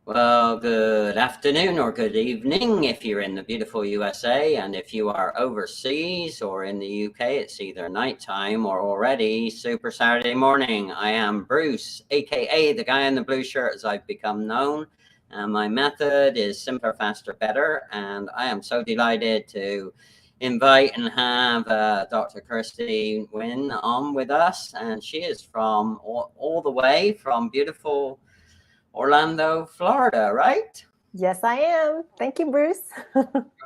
Well, good afternoon or good evening if you're in the beautiful USA, and if you are overseas or in the UK, it's either nighttime or already Super Saturday morning. I am Bruce, aka the guy in the blue shirt as I've become known, and my method is simpler, faster, better, and I am so delighted to invite and have Dr. Kristie Wynn on with us, and she is from all the way from beautiful Orlando, Florida, right? Yes, I am. Thank you, Bruce.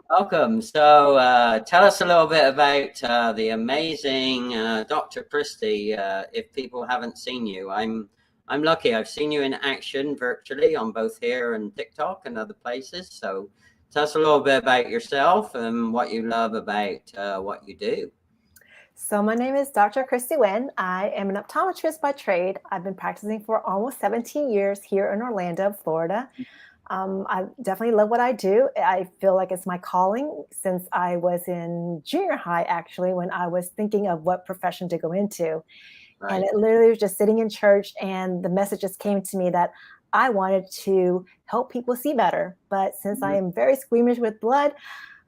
Welcome. So tell us a little bit about the amazing Dr. Kristie. If people haven't seen you, I'm lucky. I've seen you in action virtually on both here and TikTok and other places. So tell us a little bit about yourself and what you love about what you do. So my name is Dr. Kristie Wynn. I am an optometrist by trade. I've been practicing for almost 17 years here in Orlando, Florida. I definitely love what I do. I feel like it's my calling since I was in junior high, actually, when I was thinking of what profession to go into. Right. And it literally was just sitting in church, and the message just came to me that I wanted to help people see better. But since I am very squeamish with blood,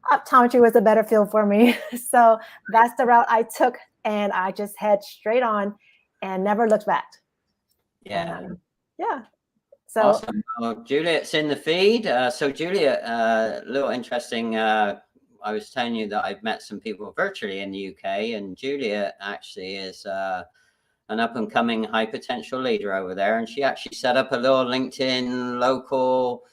optometry was a better field for me. So that's the route I took, and I just head straight on and never looked back. Yeah. And, yeah. So awesome. Well, Juliet's in the feed. So Juliet, a little interesting. I was telling you that I've met some people virtually in the UK, and Juliet actually is an up and coming high potential leader over there. And she actually set up a little LinkedIn local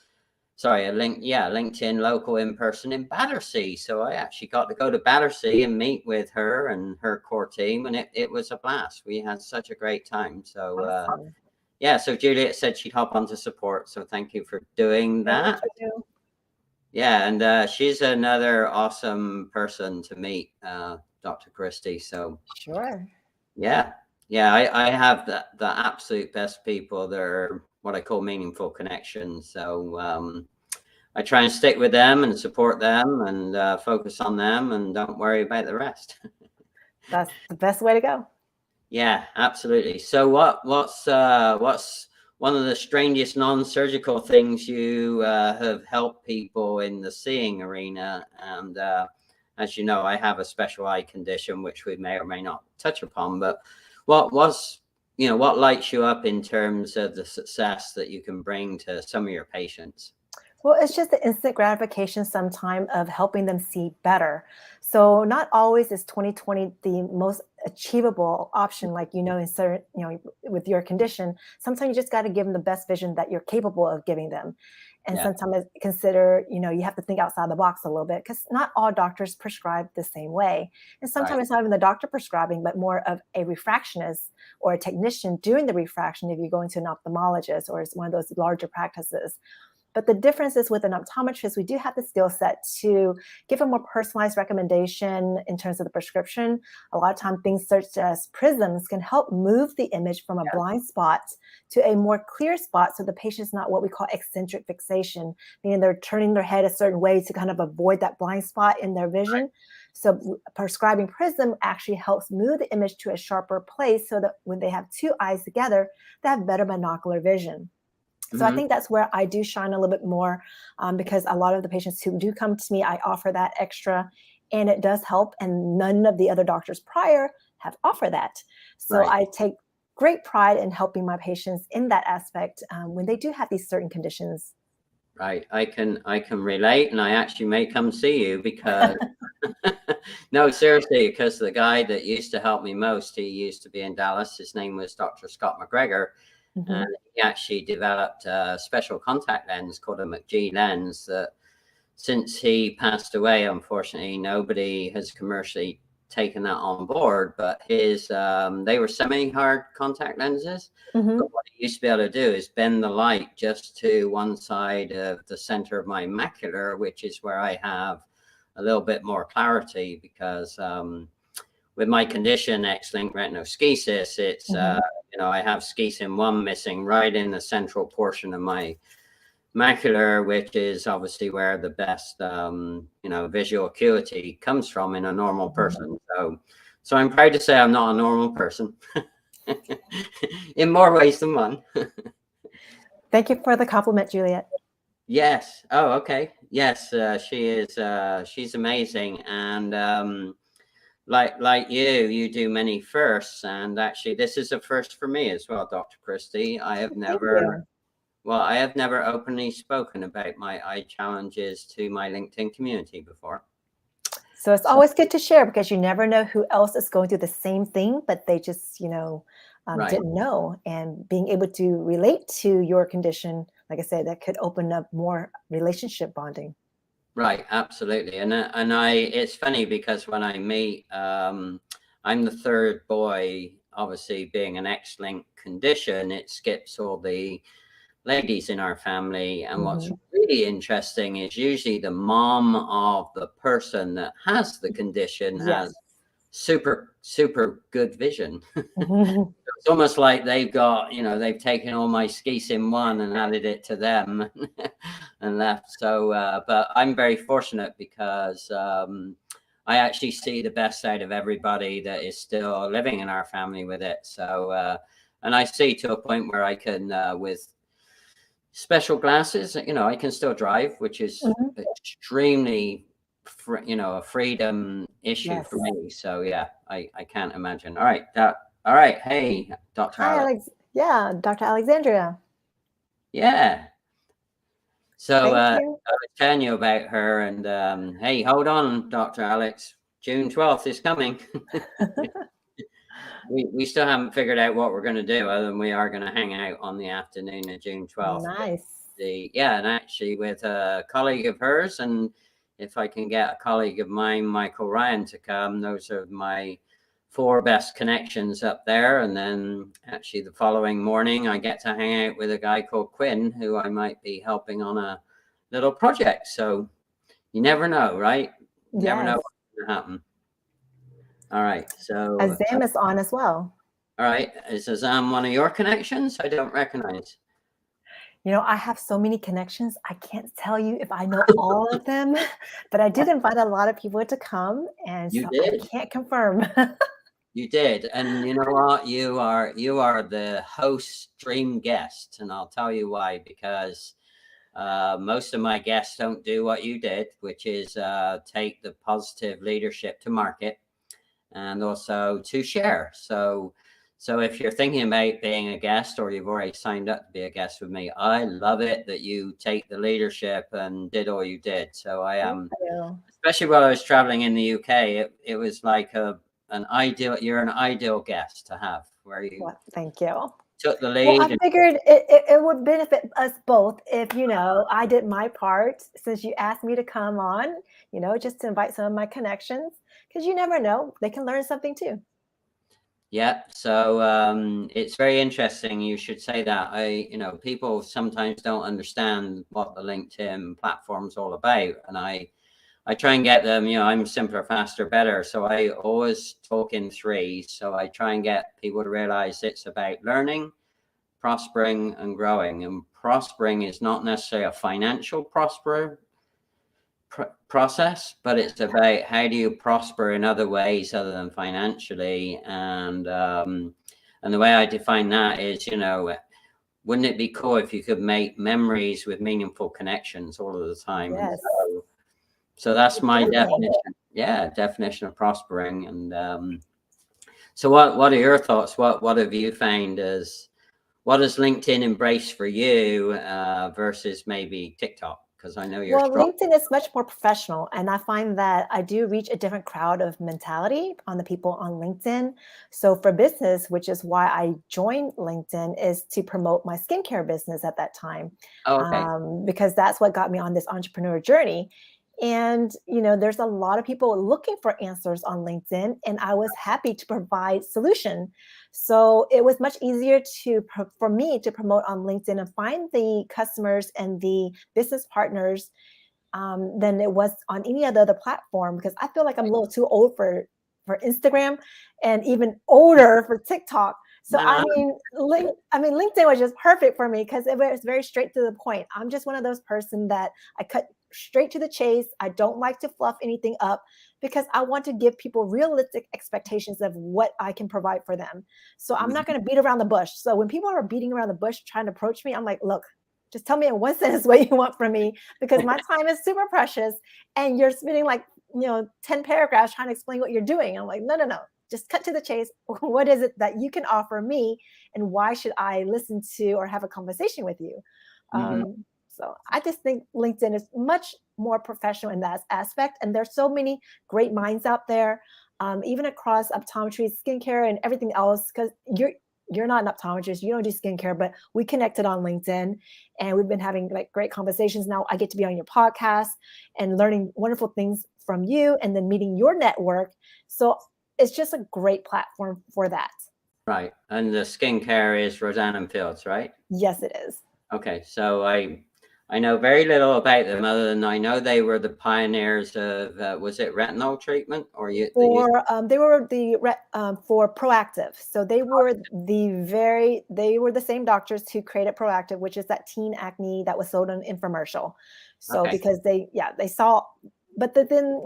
in person in Battersea. So I actually got to go to Battersea and meet with her and her core team, and it was a blast. We had such a great time. So awesome. yeah, so Juliet said she'd hop on to support. So thank you for doing that. Yeah, and she's another awesome person to meet, Dr. Kristie. So sure. Yeah, I have the absolute best people. They're what I call meaningful connections. So I try and stick with them and support them and focus on them and don't worry about the rest. That's the best way to go. Yeah, absolutely. So what's one of the strangest non-surgical things you have helped people in the seeing arena? And as you know, I have a special eye condition, which we may or may not touch upon. But what lights you up in terms of the success that you can bring to some of your patients? Well, it's just the instant gratification sometime of helping them see better. So not always is 2020 the most achievable option, like, in certain, with your condition. Sometimes you just got to give them the best vision that you're capable of giving them. And sometimes consider, you have to think outside the box a little bit, because not all doctors prescribe the same way. And sometimes it's not even the doctor prescribing, but more of a refractionist or a technician doing the refraction if you're going to an ophthalmologist or it's one of those larger practices. But the difference is with an optometrist, we do have the skill set to give a more personalized recommendation in terms of the prescription. A lot of times things such as prisms can help move the image from a blind spot to a more clear spot, so the patient's not what we call eccentric fixation, meaning they're turning their head a certain way to kind of avoid that blind spot in their vision. So prescribing prism actually helps move the image to a sharper place so that when they have two eyes together, they have better binocular vision. So I think that's where I do shine a little bit more, because a lot of the patients who do come to me, I offer that extra, and it does help. And none of the other doctors prior have offered that. So I take great pride in helping my patients in that aspect when they do have these certain conditions. Right. I can relate, and I actually may come see you because no, seriously, because the guy that used to help me most, he used to be in Dallas. His name was Dr. Scott McGregor. And he actually developed a special contact lens called a 𝐒𝐞𝐞𝐢 lens that since he passed away, unfortunately, nobody has commercially taken that on board. But his, they were semi-hard contact lenses. But what he used to be able to do is bend the light just to one side of the center of my macular, which is where I have a little bit more clarity because with my condition, X-linked retinoschisis, it's, I have schisin 1 missing right in the central portion of my macular, which is obviously where the best, visual acuity comes from in a normal person. So I'm proud to say I'm not a normal person in more ways than one. Thank you for the compliment, Juliet. Yes. Oh, okay. Yes, she is. She's amazing, and like you do many firsts, and actually, this is a first for me as well, Dr. Kristie. I have never. Well, I have never openly spoken about my eye challenges to my LinkedIn community before. So it's always good to share because you never know who else is going through the same thing, but they just, Right. didn't know. And being able to relate to your condition, like I said, that could open up more relationship bonding. Right, absolutely. It's funny because when I meet, I'm the third boy, obviously being an X-linked condition, it skips all the ladies in our family. And what's really interesting is usually the mom of the person that has the condition has super good vision. It's almost like they've got, they've taken all my 𝐒𝐞𝐞𝐢𝐧𝑠 and added it to them and left. So, but I'm very fortunate because I actually see the best out of everybody that is still living in our family with it. So, and I see to a point where I can, with special glasses, I can still drive, which is extremely, a freedom issue for me. So yeah, I can't imagine. All right. Hey, Dr. Hi, Alex. Yeah, Dr. Alexandria. Yeah. So Thank I you. was telling you about her, and hey, hold on, Dr. Alex. June 12th is coming. We still haven't figured out what we're going to do, other than we are going to hang out on the afternoon of June 12th. Nice. And actually with a colleague of hers, and if I can get a colleague of mine, Michael Ryan, to come, those are my 4 best connections up there. And then actually the following morning, I get to hang out with a guy called Quinn, who I might be helping on a little project. So you never know, right? You never know what's going to happen. All right. So 𝐶𝐨 is on as well. All right. Is 𝐶𝐨 one of your connections? I don't recognize. I have so many connections. I can't tell you if I know all of them, but I did invite a lot of people to come, and You so did. I can't confirm. You did. And you know what? You are the host dream guest. And I'll tell you why, because most of my guests don't do what you did, which is take the positive leadership to market and also to share. So if you're thinking about being a guest, or you've already signed up to be a guest with me, I love it that you take the leadership and did all you did. So I am, especially while I was traveling in the UK, it was like you're an ideal guest to have, where you thank you. Took the lead. Well, I figured it would benefit us both if, I did my part, since you asked me to come on, just to invite some of my connections, because you never know, they can learn something too. Yeah, so it's very interesting. You should say that. People sometimes don't understand what the LinkedIn platform's all about, and I try and get them. I'm simpler, faster, better. So I always talk in threes. So I try and get people to realize it's about learning, prospering, and growing. And prospering is not necessarily a financial process, but it's about how do you prosper in other ways other than financially. And the way I define that is, wouldn't it be cool if you could make memories with meaningful connections all of the time? Yes. So that's my definition of prospering. And so what are your thoughts? What have you found as, what does LinkedIn embrace for you versus maybe TikTok? Because I know you're strong. LinkedIn is much more professional, and I find that I do reach a different crowd of mentality on the people on LinkedIn. So for business, which is why I joined LinkedIn, is to promote my skincare business at that time. Oh, okay. Because that's what got me on this entrepreneur journey. And, there's a lot of people looking for answers on LinkedIn, and I was happy to provide solution. So it was much easier for me to promote on LinkedIn and find the customers and the business partners than it was on any other platform, because I feel like I'm a little too old for Instagram, and even older for TikTok. So LinkedIn was just perfect for me because it was very straight to the point. I'm just one of those person that I cut straight to the chase. I don't like to fluff anything up, because I want to give people realistic expectations of what I can provide for them. So I'm not going to beat around the bush. So when people are beating around the bush trying to approach me, I'm like, look, just tell me in one sentence what you want from me, because my time is super precious and you're spending like, 10 paragraphs trying to explain what you're doing. I'm like, no, just cut to the chase. What is it that you can offer me, and why should I listen to or have a conversation with you? So I just think LinkedIn is much more professional in that aspect. And there's so many great minds out there, even across optometry, skincare, and everything else, because you're not an optometrist, you don't do skincare, but we connected on LinkedIn and we've been having like great conversations. Now I get to be on your podcast and learning wonderful things from you, and then meeting your network. So it's just a great platform for that. Right. And the skincare is Roseanne Fields, right? Yes, it is. Okay. So I know very little about them, other than I know they were the pioneers of, was it retinol treatment, or they were for Proactive. So they were the same doctors who created Proactive, which is that teen acne that was sold on infomercial. So because they saw, but then,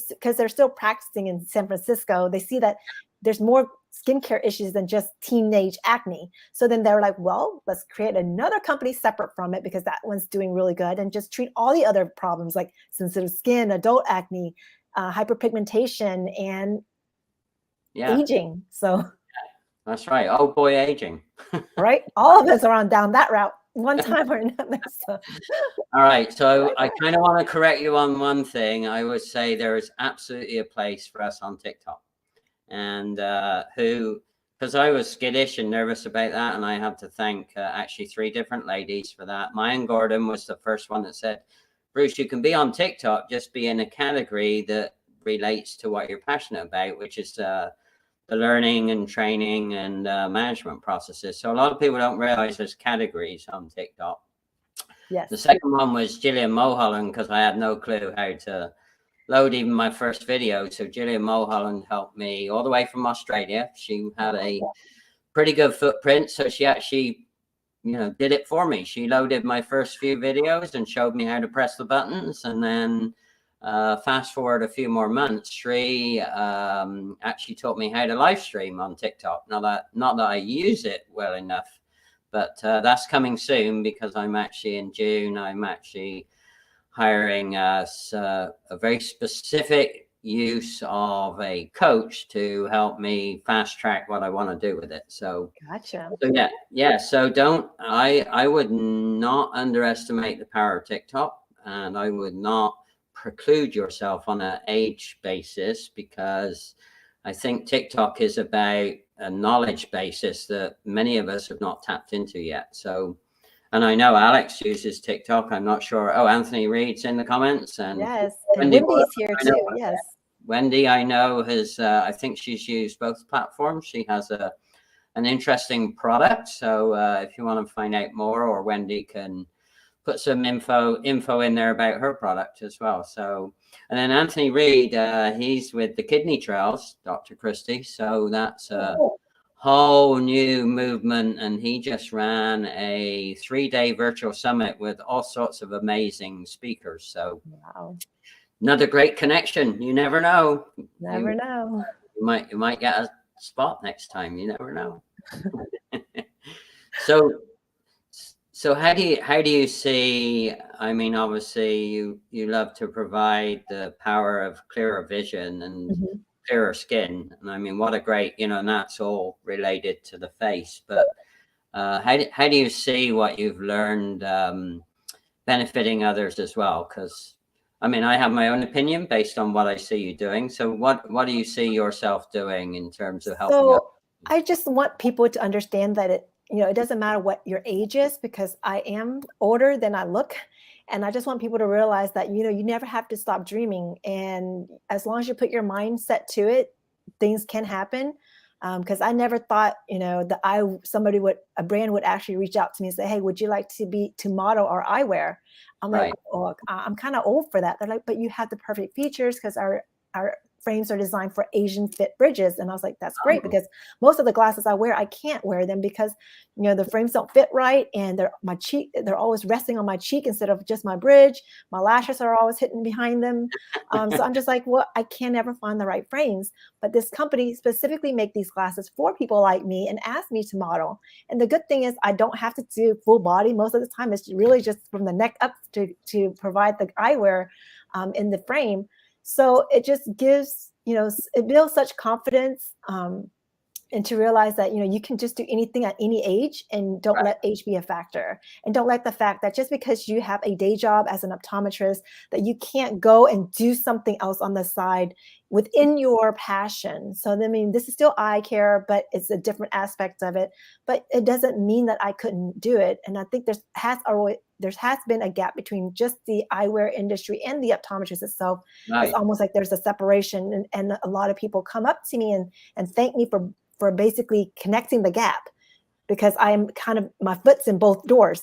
because they're still practicing in San Francisco, they see that there's more skincare issues than just teenage acne. So then they're like, well, let's create another company separate from it, because that one's doing really good, and just treat all the other problems like sensitive skin, adult acne, hyperpigmentation, and aging. So that's right. Oh boy, aging. Right. All of us are down that route one time or another. So. All right. So I kind of want to correct you on one thing. I would say there is absolutely a place for us on TikTok. And because I was skittish and nervous about that, and I have to thank actually 3 different ladies for that. Mayan Gordon was the first one that said, Bruce, you can be on TikTok, just be in a category that relates to what you're passionate about, which is the learning and training and management processes. So a lot of people don't realize there's categories on TikTok. Yes. The second one was Gillian Mulholland, because I had no clue how to load even my first video. So Gillian Mulholland helped me all the way from Australia. She had a pretty good footprint, so she actually, did it for me. She loaded my first few videos and showed me how to press the buttons. And then fast forward a few more months, Sri actually taught me how to live stream on TikTok. Not that I use it well enough, but that's coming soon, because I'm actually in June, I'm actually hiring a very specific use of a coach to help me fast track what I want to do with it. So gotcha. So So I would not underestimate the power of TikTok, and I would not preclude yourself on an age basis, because I think TikTok is about a knowledge basis that many of us have not tapped into yet. So, and I know Alex uses TikTok. I'm not sure. Oh, Anthony Reed's in the comments. And yes, and Wendy's here too. Yes. Wendy, I know, has, I think she's used both platforms. She has an interesting product. So if you want to find out more, or Wendy can put some info in there about her product as well. So, and then Anthony Reed, he's with the Kidney Trials, Dr. Kristie. So that's a whole new movement, and he just ran a 3-day virtual summit with all sorts of amazing speakers. So another great connection. You never know. Never know. You might get a spot next time. You never know. So how do you see, I mean, obviously you love to provide the power of clearer vision and clearer skin. And I mean, what a great, and that's all related to the face. But how do you see what you've learned benefiting others as well? Because I mean, I have my own opinion based on what I see you doing. So what do you see yourself doing in terms of helping others? I just want people to understand that it doesn't matter what your age is, because I am older than I look. And I just want people to realize that, you never have to stop dreaming. And as long as you put your mindset to it, things can happen. Because I never thought, that a brand would actually reach out to me and say, hey, would you like to model our eyewear? I'm like, oh, I'm kind of old for that. They're like, but you have the perfect features, because our frames are designed for Asian fit bridges. And I was like, that's great, because most of the glasses I wear, I can't wear them because, you know, the frames don't fit right, and they're always resting on my cheek instead of just my bridge. My lashes are always hitting behind them. So I'm just like, well, I can never find the right frames. But this company specifically make these glasses for people like me and asked me to model. And the good thing is I don't have to do full body. Most of the time, it's really just from the neck up to provide the eyewear in the frame. So it just gives, you know, it builds such confidence, and to realize that, you know, you can just do anything at any age, and don't let age be a factor. And don't let the fact that just because you have a day job as an optometrist, that you can't go and do something else on the side within your passion. So, I mean, this is still eye care, but it's a different aspect of it. But it doesn't mean that I couldn't do it. And I think there has been a gap between just the eyewear industry and the optometrist itself. It's almost like there's a separation, and a lot of people come up to me and thank me for basically connecting the gap, because I'm kind of, my foot's in both doors.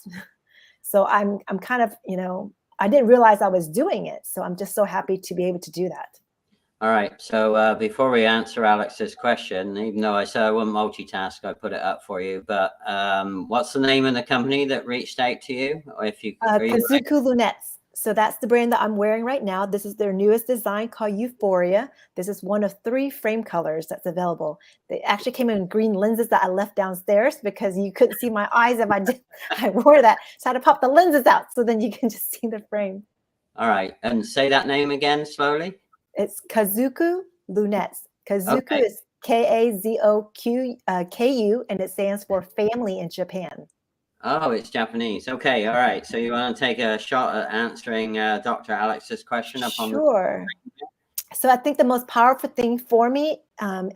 So I'm kind of, you know, I didn't realize I was doing it. So I'm just so happy to be able to do that. All right. So before we answer Alex's question, even though I said I wouldn't multitask, I put it up for you. But what's the name of the company that reached out to you? Or if you, 𝐒𝐞𝐞𝐢𝐧𝐠. So that's the brand that I'm wearing right now. This is their newest design called Euphoria. This is one of 3 frame colors that's available. They actually came in green lenses that I left downstairs because you couldn't see my eyes if I wore that. So I had to pop the lenses out so then you can just see the frame. All right. And say that name again slowly. It's 𝐒𝐞𝐞𝐢𝐧�. 𝐒𝐞𝐞𝐢𧑐 is 𝐾AZOQKU, and it stands for family in Japan. Oh, it's Japanese. Okay, all right. So you want to take a shot at answering Dr. Alex's question up on Sure. So I think the most powerful thing for me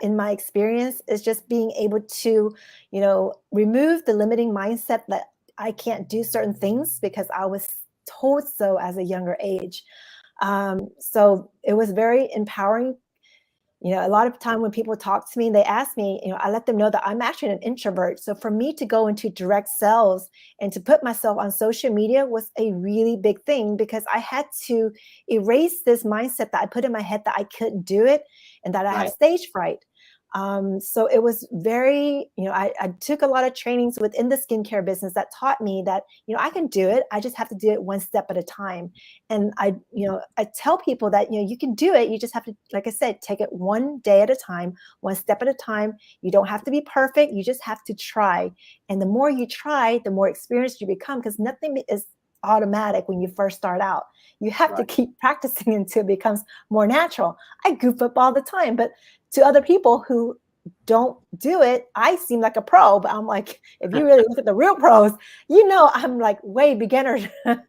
in my experience is just being able to, you know, remove the limiting mindset that I can't do certain things because I was told so as a younger age. So it was very empowering. You know, a lot of time when people talk to me, they ask me, you know, I let them know that I'm actually an introvert. So for me to go into direct sales and to put myself on social media was a really big thing, because I had to erase this mindset that I put in my head that I couldn't do it and that I have stage fright. So it was very, you know, I took a lot of trainings within the skincare business that taught me that, you know, I can do it. I just have to do it one step at a time. And I tell people that, you know, you can do it. You just have to, like I said, take it one day at a time, one step at a time. You don't have to be perfect. You just have to try. And the more you try, the more experienced you become, because nothing is automatic when you first start out. You have to keep practicing until it becomes more natural. I goof up all the time, but to other people who don't do it, I seem like a pro, but I'm like, if you really look at the real pros, you know, I'm like way beginner. So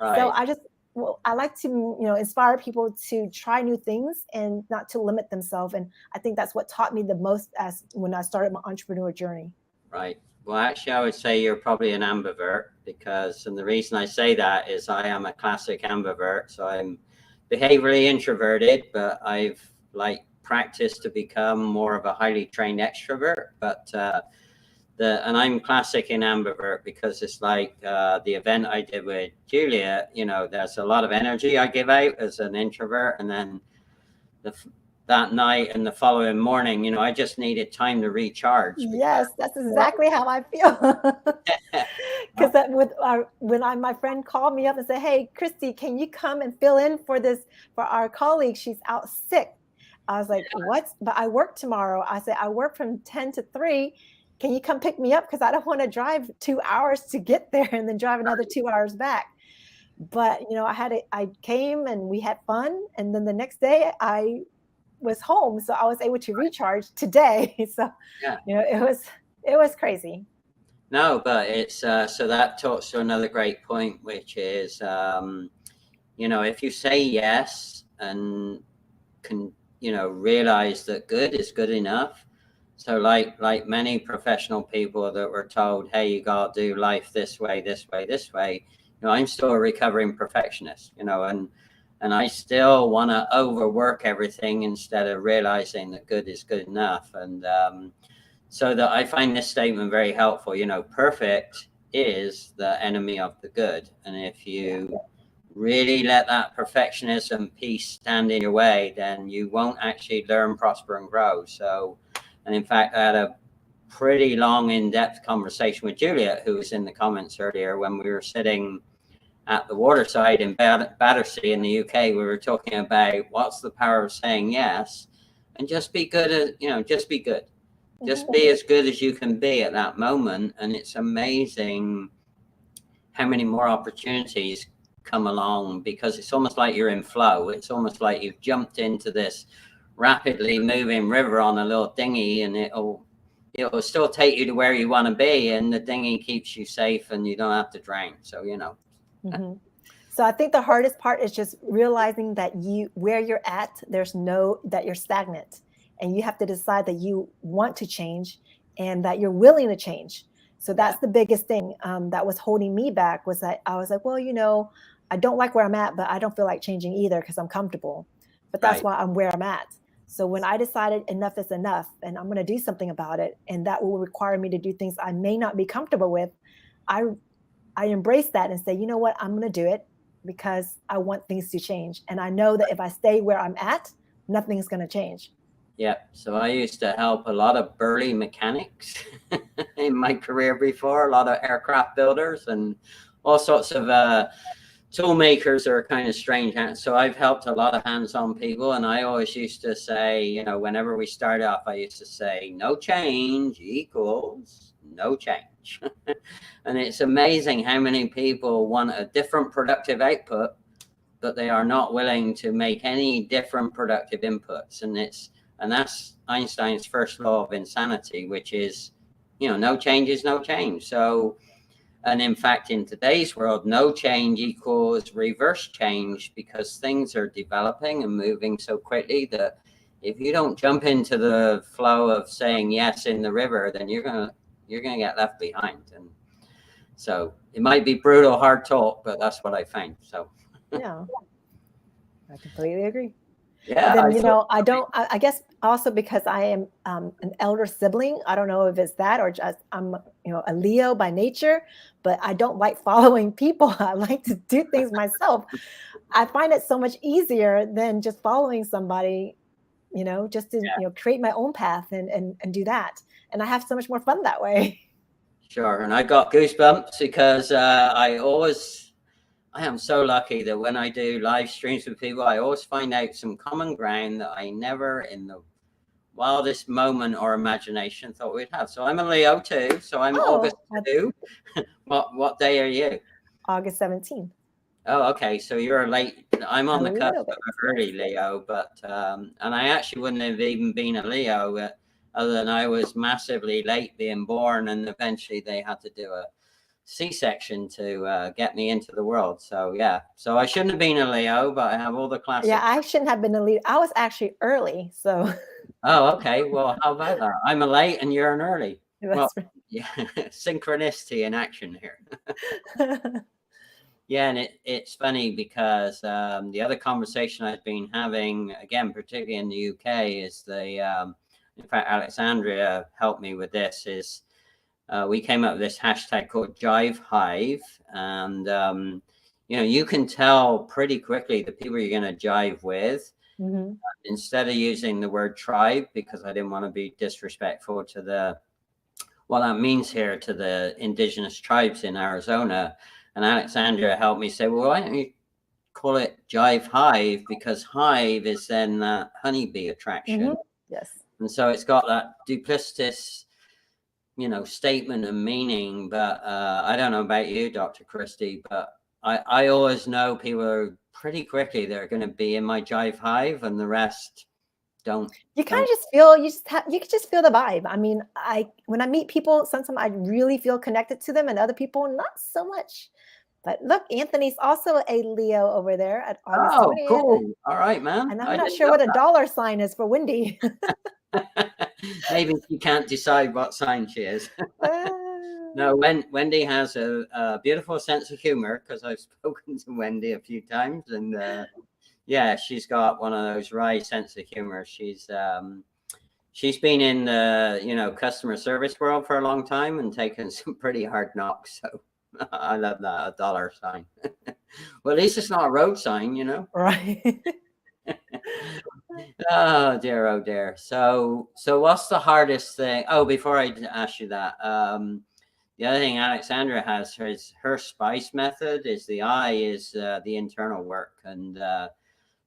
I like to, you know, inspire people to try new things and not to limit themselves. And I think that's what taught me the most as when I started my entrepreneur journey. Right. Well, actually, I would say you're probably an ambivert, because, and the reason I say that is I am a classic ambivert. So I'm behaviorally introverted, but I've practiced to become more of a highly trained extrovert. But and I'm classic in ambivert, because it's like the event I did with Julia, you know, there's a lot of energy I give out as an introvert, and then that night and the following morning, you know, I just needed time to recharge. Yes, that's exactly how I feel. Because when my friend called me up and said, "Hey, Kristie, can you come and fill in for our colleague? She's out sick." I was like, "What?" But I work tomorrow. I said, "I work from 10 to 3. Can you come pick me up? Because I don't want to drive 2 hours to get there and then drive another 2 hours back." But, you know, I came and we had fun. And then the next day I was home. So I was able to recharge today. So, you know, it was crazy. No, but it's, so that talks to another great point, which is, you know, if you say yes and can, you know, realize that good is good enough. So like many professional people that were told, hey, you got to do life this way, this way, this way. You know, I'm still a recovering perfectionist, you know, and I still want to overwork everything instead of realizing that good is good enough. And so that I find this statement very helpful. You know, perfect is the enemy of the good. And if you really let that perfectionism piece stand in your way, then you won't actually learn, prosper, and grow. So, and in fact, I had a pretty long, in-depth conversation with Juliet, who was in the comments earlier, when we were sitting at the waterside in Battersea in the UK. We were talking about what's the power of saying yes, and just be good at, just be good. Just be as good as you can be at that moment. And it's amazing how many more opportunities come along, because it's almost like you're in flow. It's almost like you've jumped into this rapidly moving river on a little dinghy, and it'll still take you to where you want to be, and the dinghy keeps you safe and you don't have to drown. So, So I think the hardest part is just realizing that where you're at, that you're stagnant, and you have to decide that you want to change and that you're willing to change. So that's the biggest thing that was holding me back, was that I was like, well, I don't like where I'm at, but I don't feel like changing either because I'm comfortable. But that's why I'm where I'm at. So when I decided enough is enough and I'm going to do something about it, and that will require me to do things I may not be comfortable with, I embrace that and say, you know what, I'm going to do it because I want things to change. And I know that if I stay where I'm at, nothing's going to change. Yeah. So I used to help a lot of burly mechanics in my career before, a lot of aircraft builders and all sorts of tool makers are kind of strange. So I've helped a lot of hands-on people. And I always used to say, whenever we start off, I used to say, no change equals no change. And it's amazing how many people want a different productive output, but they are not willing to make any different productive inputs. And that's Einstein's first law of insanity, which is, no change is no change. So, and in fact, in today's world, no change equals reverse change, because things are developing and moving so quickly that if you don't jump into the flow of saying yes in the river, then you're gonna get left behind. And so it might be brutal, hard talk, but that's what I find. So yeah, I completely agree. Yeah. Then, I guess also because I am an elder sibling, I don't know if it's that or just I'm, a Leo by nature, but I don't like following people. I like to do things myself. I find it so much easier than just following somebody, just to, create my own path and do that. And I have so much more fun that way. Sure. And I got goosebumps because I am so lucky that when I do live streams with people, I always find out some common ground that I never in the wildest moment or imagination thought we'd have. So I'm a Leo too. So I'm August 2. What day are you? August 17th. Oh, okay. So you're late. I'm on the cusp of early Leo, but and I actually wouldn't have even been a Leo other than I was massively late being born, and eventually they had to do a C-section to get me into the world. So yeah, so I shouldn't have been a Leo, but I have all the classic. Yeah, I shouldn't have been a Leo. I was actually early. So. Oh, okay. Well, how about that? I'm a late and you're an early. That's right. Yeah, synchronicity in action here. Yeah, and it's funny because the other conversation I've been having, again, particularly in the UK, is in fact, Alexandria helped me with this, is we came up with this hashtag called Jive Hive. And, you can tell pretty quickly the people you're going to jive with. Mm-hmm. Instead of using the word tribe, because I didn't want to be disrespectful to what that means here to the indigenous tribes in Arizona. And Alexandria helped me say, well, why don't you call it Jive Hive? Because hive is then that honeybee attraction. Mm-hmm. Yes. And so it's got that duplicitous, statement and meaning. But I don't know about you, Dr. Kristie, but I always know people are pretty quickly they're going to be in my Jive Hive, and the rest don't. You kind of just feel you can just feel the vibe. I mean, when I meet people, sometimes I really feel connected to them, and other people not so much. But look, Anthony's also a Leo over there at August 20th. Cool. All right, man. And I'm not sure what a dollar sign is for Wendy. Maybe she can't decide what sign she is. No, Wendy has a beautiful sense of humor, because I've spoken to Wendy a few times, and yeah, she's got one of those wry sense of humor. She's been in the customer service world for a long time and taken some pretty hard knocks. So I love that, a dollar sign. Well, at least it's not a road sign, you know. Right. Oh dear, oh dear. So what's the hardest thing? Oh, before I ask you that, the other thing Alexandra has her SPICE method is the I is the internal work, and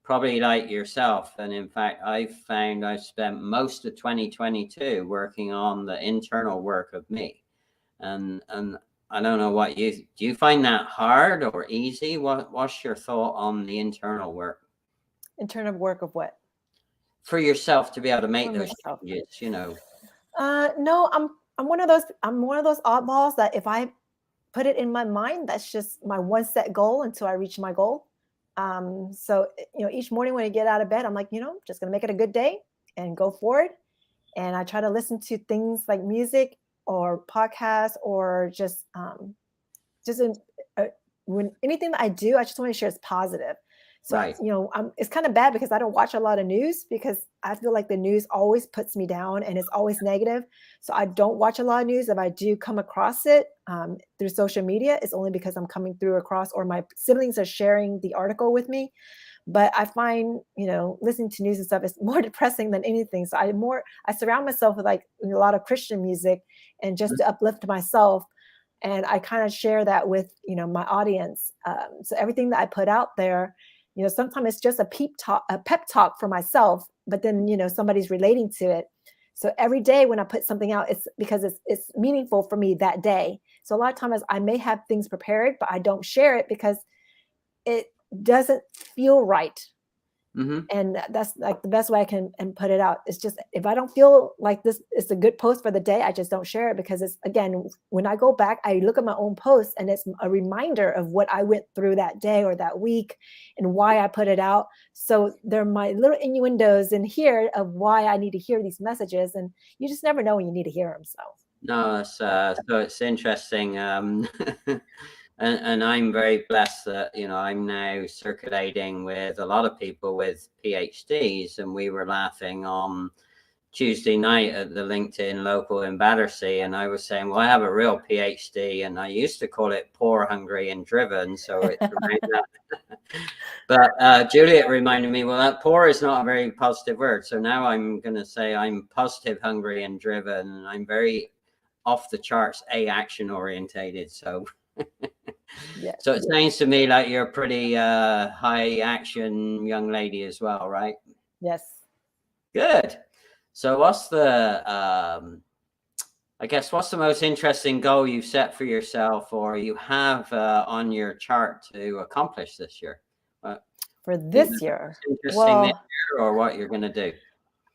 probably like yourself. And in fact, I've found I've spent most of 2022 working on the internal work of me. And I don't know what do you find that hard or easy? What's your thought on the internal work? Internal work of what? For yourself to be able to make those changes, you know. No, I'm one of those oddballs that if I put it in my mind, that's just my one set goal until I reach my goal. So, you know, each morning when I get out of bed, I'm like, you know, just going to make it a good day and go forward. And I try to listen to things like music or podcasts or just when anything that I do, I just want to make sure it's positive. So, right. You know, it's kind of bad because I don't watch a lot of news because I feel like the news always puts me down and it's always negative. So I don't watch a lot of news. If I do come across it through social media, it's only because I'm coming through across or my siblings are sharing the article with me. But I find, you know, listening to news and stuff is more depressing than anything. So I surround myself with like a lot of Christian music and just to uplift myself. And I kind of share that with, you know, my audience. So everything that I put out there, you know, sometimes it's just a pep talk for myself, but then, you know, somebody's relating to it. So every day when I put something out, it's because it's meaningful for me that day. So a lot of times I may have things prepared, but I don't share it because it doesn't feel right. Mm-hmm. And that's like the best way I can put it out. It's just, if I don't feel like this is a good post for the day, I just don't share it because it's, again, when I go back, I look at my own posts and it's a reminder of what I went through that day or that week and why I put it out. So there are my little innuendos in here of why I need to hear these messages. And you just never know when you need to hear them. So. No, it's, so it's interesting. And I'm very blessed that, you know, I'm now circulating with a lot of people with PhDs, and we were laughing on Tuesday night at the LinkedIn local in Battersea, and I was saying, well, I have a real PhD, and I used to call it poor, hungry, and driven, so it's around that. But Juliet reminded me, well, that poor is not a very positive word, so now I'm going to say I'm positive, hungry, and driven, and I'm very off the charts, action orientated, so... Yeah. So it sounds to me like you're a pretty high action young lady as well, right? Yes. Good. So what's the, I guess, what's the most interesting goal you've set for yourself or you have on your chart to accomplish this year? For this year? Interesting this year or what you're going to do?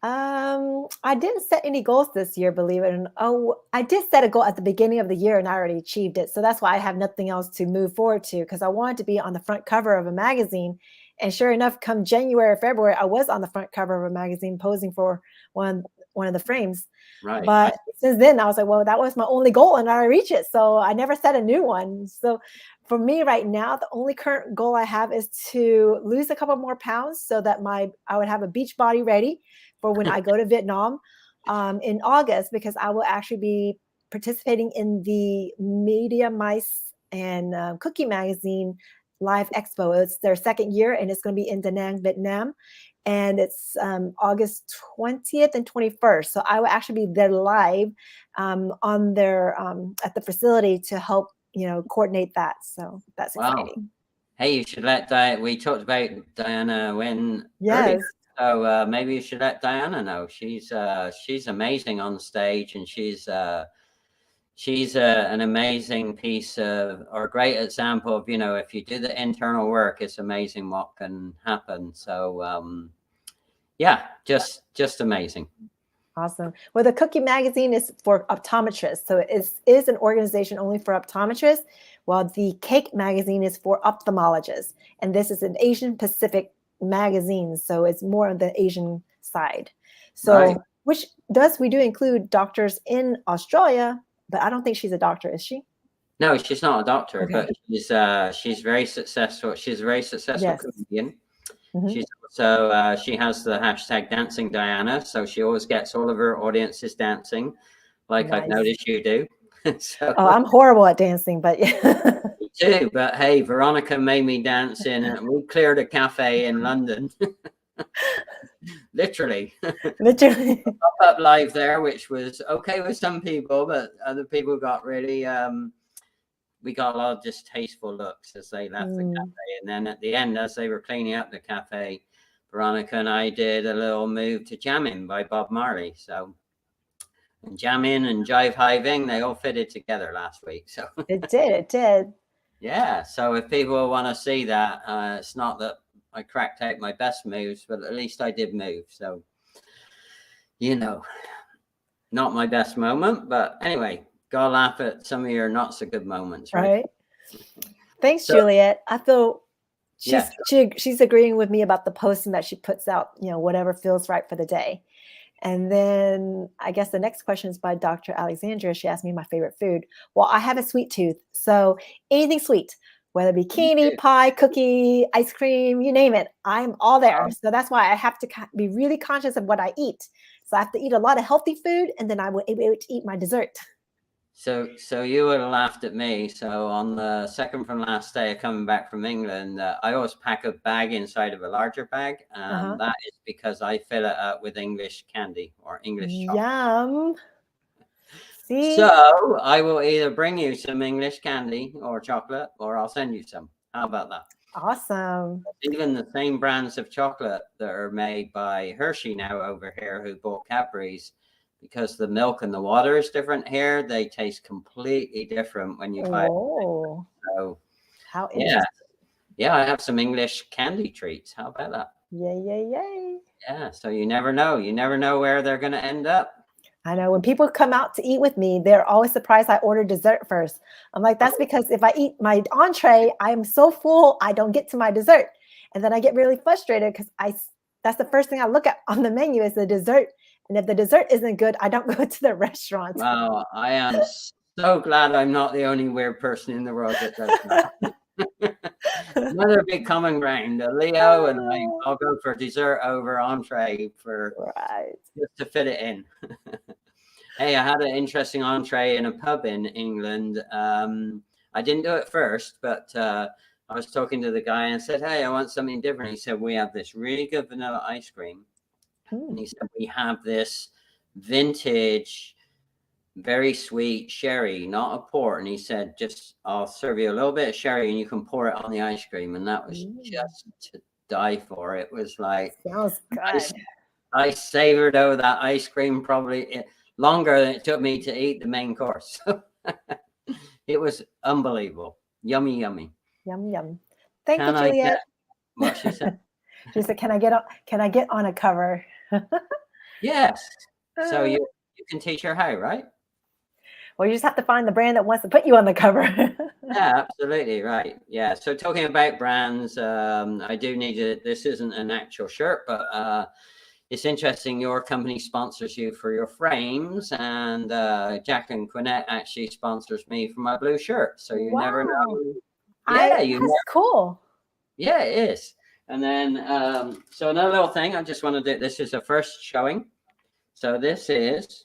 I didn't set any goals this year, believe it or not. Oh, I did set a goal at the beginning of the year and I already achieved it. So that's why I have nothing else to move forward to, because I wanted to be on the front cover of a magazine. And sure enough, come January or February, I was on the front cover of a magazine posing for one of the frames. Right. But since then, I was like, well, that was my only goal and I reached it. So I never set a new one. So for me right now, the only current goal I have is to lose a couple more pounds so that I would have a beach body ready for when I go to Vietnam in August, because I will actually be participating in the Media Mice and Cookie Magazine Live Expo. It's their second year and it's going to be in Da Nang, Vietnam. And it's August 20th and 21st. So I will actually be there live on their at the facility to help, you know, coordinate that. So that's exciting. Hey, you should let we talked about Diana when yes. So maybe you should let Diana know. She's amazing on stage, and she's an amazing piece of, or a great example of, you know, if you do the internal work, it's amazing what can happen. So yeah, just amazing. Awesome. Well, the Cookie Magazine is for optometrists. So it is an organization only for optometrists, while the Cake Magazine is for ophthalmologists. And this is an Asian Pacific magazine. So it's more on the Asian side. So we do include doctors in Australia, but I don't think she's a doctor, is she? No, she's not a doctor, but she's very successful. She's a very successful comedian. Mm-hmm. She's also she has the hashtag Dancing Diana, so she always gets all of her audiences dancing, like I've noticed you do. So, I'm horrible at dancing, but yeah. Me too, but hey, Veronica made me dance in it. We cleared a cafe in London. Literally. Literally. Pop-up live there, which was okay with some people, but other people got really we got a lot of distasteful looks as they left the cafe. And then at the end, as they were cleaning up the cafe, Veronica and I did a little move to Jamming by Bob Marley. So and Jamming and Jive Hiving, they all fitted together last week. So it did. Yeah. So if people want to see that, it's not that I cracked out my best moves, but at least I did move. So, you know, not my best moment, but anyway, go laugh at some of your not so good moments. Right. Thanks, Juliet. I feel she's agreeing with me about the posting that she puts out, you know, whatever feels right for the day. And then I guess the next question is by Dr. Alexandra. She asked me my favorite food. Well, I have a sweet tooth, so anything sweet, whether it be candy, pie, cookie, ice cream, you name it, I'm all there. So that's why I have to be really conscious of what I eat. So I have to eat a lot of healthy food, and then I will be able to eat my dessert. So you would have laughed at me. So on the second from last day of coming back from England, I always pack a bag inside of a larger bag. And that is because I fill it up with English candy or English chocolate. Yum. See? So I will either bring you some English candy or chocolate, or I'll send you some. How about that? Awesome. Even the same brands of chocolate that are made by Hershey now over here, who bought Cadbury's, because the milk and the water is different here, they taste completely different when you buy it. So how interesting. Yeah, I have some English candy treats. How about that? Yay. Yeah, so you never know where they're going to end up. I know when people come out to eat with me, they're always surprised I order dessert first. I'm like, that's because if I eat my entree, I am so full, I don't get to my dessert. And then I get really frustrated because that's the first thing I look at on the menu is the dessert. And if the dessert isn't good, I don't go to the restaurant. Wow, I am so glad I'm not the only weird person in the world that does that. Another big common ground. Leo and I'll go for dessert over entree just to fit it in. Hey, I had an interesting entree in a pub in England. I didn't do it first, but I was talking to the guy and I said, hey, I want something different. He said, we have this really good vanilla ice cream. And he said, we have this vintage, very sweet sherry, not a port. And he said, I'll serve you a little bit of sherry and you can pour it on the ice cream. And that was just to die for. It was like, sounds good. I savored that ice cream probably longer than it took me to eat the main course. It was unbelievable. Yummy. Yum. Thank you, Juliet. What she said? She said, can I get on a cover? Yes. So you can teach her how, right? Well, you just have to find the brand that wants to put you on the cover. Yeah, absolutely. Right. Yeah. So talking about brands, I do need to, this isn't an actual shirt, but it's interesting. Your company sponsors you for your frames, and Jack and Quinette actually sponsors me for my blue shirt. So you never know. Yeah, that's cool. Yeah, it is. And then, so another little thing I just want to do, this is a first showing. So this is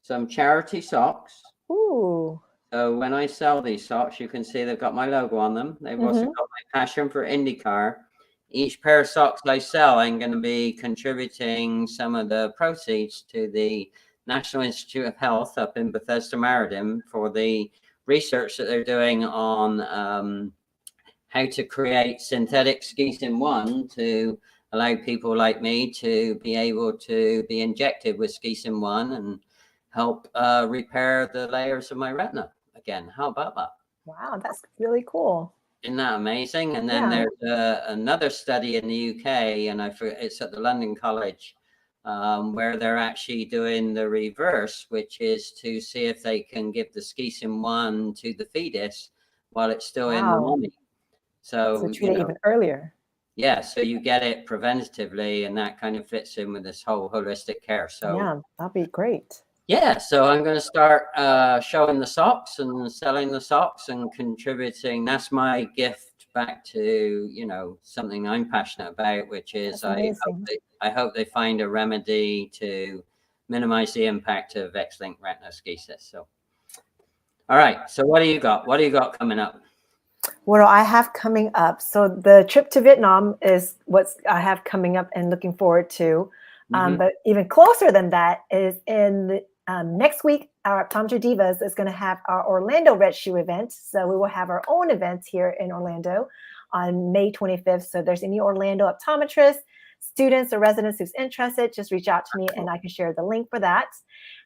some charity socks. Ooh. So when I sell these socks, you can see they've got my logo on them. They've also got my passion for IndyCar. Each pair of socks I sell, I'm going to be contributing some of the proceeds to the National Institute of Health up in Bethesda, Maryland, for the research that they're doing on how to create synthetic 𝐶𝐸1 to allow people like me to be able to be injected with 𝐶𝐸1 and help repair the layers of my retina again. How about that? Wow, that's really cool. Isn't that amazing? And then there's another study in the UK, and it's at the London College, where they're actually doing the reverse, which is to see if they can give the 𝐶𝐸1 to the fetus while it's still in the mommy. So treat it even earlier. Yeah, so you get it preventatively, and that kind of fits in with this whole holistic care. So yeah, that'd be great. Yeah, so I'm going to start showing the socks and selling the socks and contributing. That's my gift back to, you know, something I'm passionate about, which is I hope they find a remedy to minimize the impact of X-linked retinoschizis. So All right. So what do you got? What do you got coming up? What do I have coming up? So the trip to Vietnam is what I have coming up and looking forward to. But even closer than that is in the, next week, our Optometry Divas is going to have our Orlando Red Shoe event. So we will have our own event here in Orlando on May 25th. So if there's any Orlando optometrists, students or residents who's interested, just reach out to me and I can share the link for that.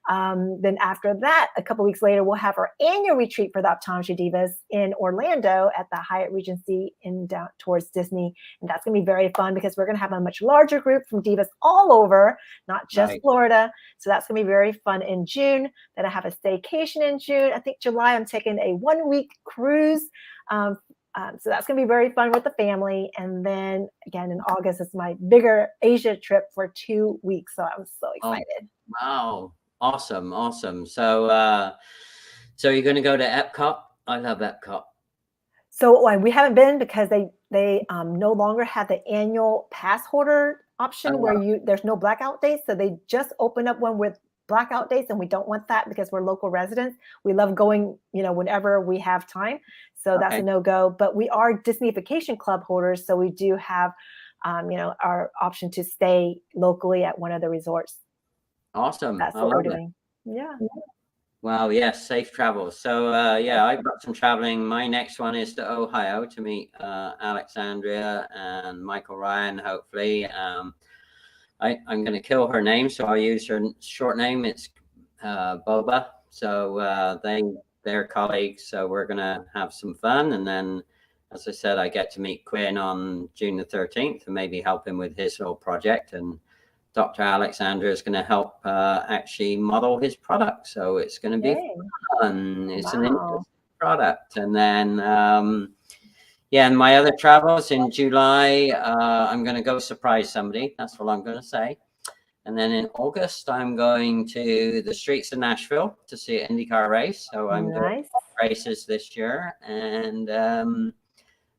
Then after that, a couple weeks later, we'll have our annual retreat for the Optometry Divas in Orlando at the Hyatt Regency in down towards Disney. And that's going to be very fun because we're going to have a much larger group from divas all over, not just Florida. So that's going to be very fun in June. Then I have a staycation in June. I think July, I'm taking a 1-week cruise. So that's going to be very fun with the family. And then again, in August, is my bigger Asia trip for 2 weeks. So I'm so excited. Oh, wow. Awesome. Awesome. So, so you're going to go to Epcot? I love Epcot. So we haven't been because they no longer have the annual pass holder option where there's no blackout dates. So they just opened up one with blackout dates, and we don't want that because we're local residents. We love going, whenever we have time. So that's a no-go. But we are Disneyfication Club holders, so we do have, our option to stay locally at one of the resorts. Awesome. That's what we're doing. Yeah. Well, yes, safe travels. So yeah, I've got some traveling. My next one is to Ohio to meet Alexandria and Michael Ryan, hopefully. I'm going to kill her name, so I'll use her short name. It's Boba. So they're colleagues, so we're going to have some fun. And then, as I said, I get to meet Quinn on June the 13th and maybe help him with his little project. And Dr. Alexander is going to help actually model his product. So it's going to be fun. It's an interesting product. And then, yeah, and my other travels in July, I'm going to go surprise somebody. That's what I'm going to say. And then in August, I'm going to the streets of Nashville to see an IndyCar race. So I'm doing races this year. And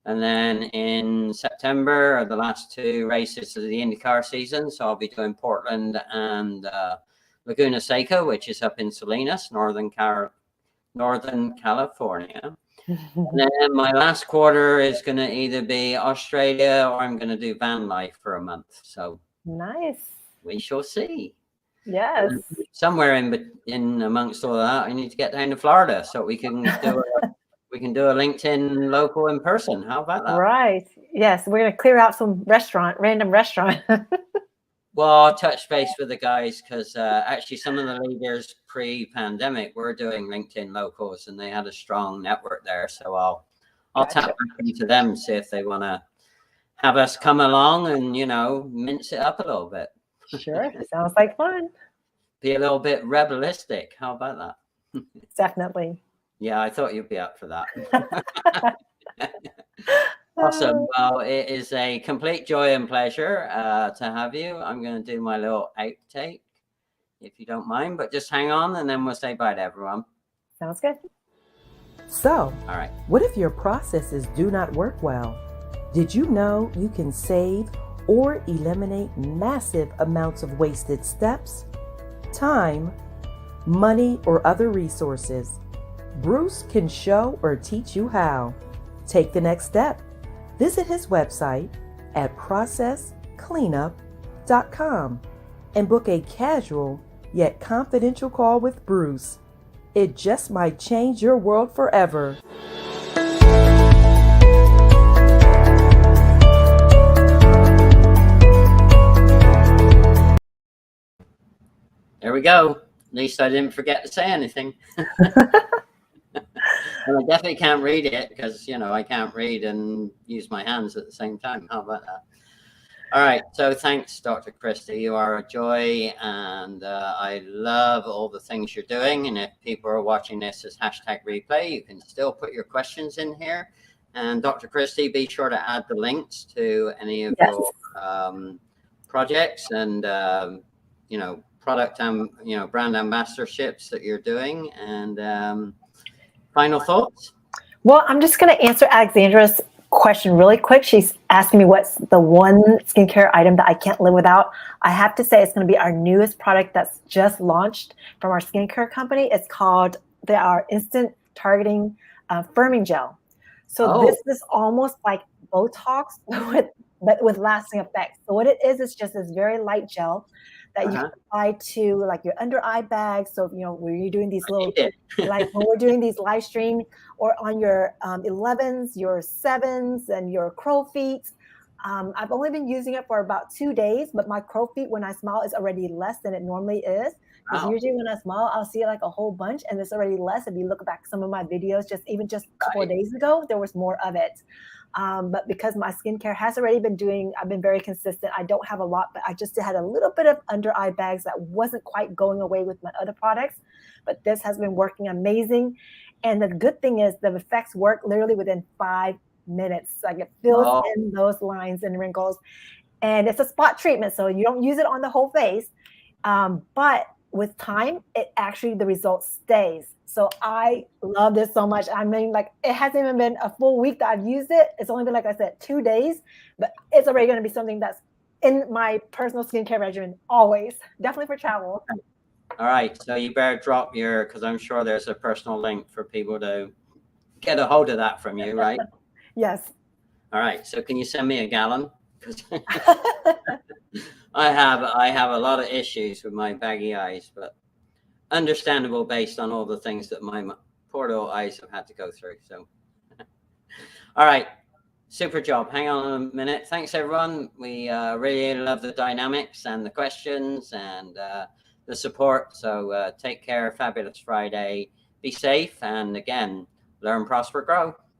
then in September are the last 2 races of the IndyCar season. So I'll be doing Portland and Laguna Seca, which is up in Salinas, Northern California. And then my last quarter is going to either be Australia or I'm going to do van life for a month. So we shall see. Yes. Somewhere in amongst all that, I need to get down to Florida so we can do a LinkedIn local in person. How about that? Right. Yes. We're going to clear out some random restaurant. Well, I'll touch base with the guys because actually some of the leaders pre-pandemic were doing LinkedIn locals and they had a strong network there. So I'll tap back into them, see if they want to have us come along and, mince it up a little bit. Sure. Sounds like fun. Be a little bit rebelistic. How about that? Definitely. Yeah, I thought you'd be up for that. Awesome. Well, it is a complete joy and pleasure to have you. I'm going to do my little outtake, if you don't mind, but just hang on and then we'll say bye to everyone. Sounds good. So, all right. What if your processes do not work well? Did you know you can save or eliminate massive amounts of wasted steps, time, money, or other resources? Bruce can show or teach you how. Take the next step. Visit his website at processcleanup.com and book a casual yet confidential call with Bruce. It just might change your world forever. There we go. At least I didn't forget to say anything. And I definitely can't read it because, I can't read and use my hands at the same time. How about that? All right. So thanks, Dr. Kristie. You are a joy. And I love all the things you're doing. And if people are watching this as #replay, you can still put your questions in here. And Dr. Kristie, be sure to add the links to any of your projects and, product and, brand ambassadorships that you're doing. And final thoughts? Well, I'm just going to answer Alexandra's question really quick. She's asking me what's the one skincare item that I can't live without. I have to say it's going to be our newest product that's just launched from our skincare company. It's called our Instant targeting firming gel. So this is almost like Botox, but with lasting effects. So what it is just this very light gel that you can apply to like your under eye bags. So, you know, when you're doing these little, like when we're doing these live stream, or on your 11s, your 7s, and your crow feet. I've only been using it for about 2 days, but my crow feet, when I smile, is already less than it normally is. Because usually when I smile, I'll see like a whole bunch, and it's already less. If you look back some of my videos, just a couple of days ago, there was more of it. But because my skincare has already been I've been very consistent. I don't have a lot, but I just had a little bit of under eye bags that wasn't quite going away with my other products. But this has been working amazing. And the good thing is the effects work literally within 5 minutes. Like it fills in those lines and wrinkles. And it's a spot treatment, so you don't use it on the whole face. But with time, the result stays. So I love this so much. I mean, like, it hasn't even been a full week that I've used it. It's only been, like I said, 2 days, but it's already going to be something that's in my personal skincare regimen always, definitely for travel. All right. So you better drop because I'm sure there's a personal link for people to get a hold of that from you, right? Yes. All right. So can you send me a gallon? Because I have a lot of issues with my baggy eyes, but understandable based on all the things that my poor little eyes have had to go through. So, all right. Super job. Hang on a minute. Thanks, everyone. We really love the dynamics and the questions and the support. So take care. Fabulous Friday. Be safe. And again, learn, prosper, grow.